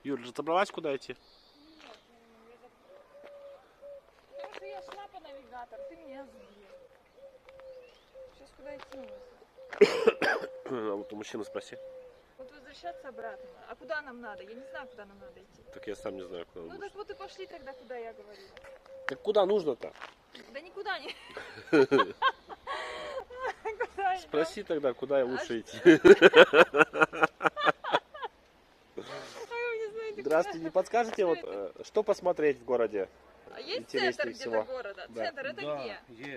Юль, разобралась, куда идти? Потому что я шла по навигатору, ты меня сбил. Сейчас куда идти нужно? А вот у мужчины спроси. Вот возвращаться обратно. А куда нам надо? Я не знаю, куда нам надо идти. Так я сам не знаю, куда Ну нужно. так вот и пошли тогда, куда я говорила. Так куда нужно-то? Да никуда не. Куда идем? Спроси тогда, куда лучше идти. А вы не знаете, Здравствуйте, не подскажете, вот, что посмотреть в городе? куда? А есть интереснее центр всего? где-то города? Да. Центр это где? Есть.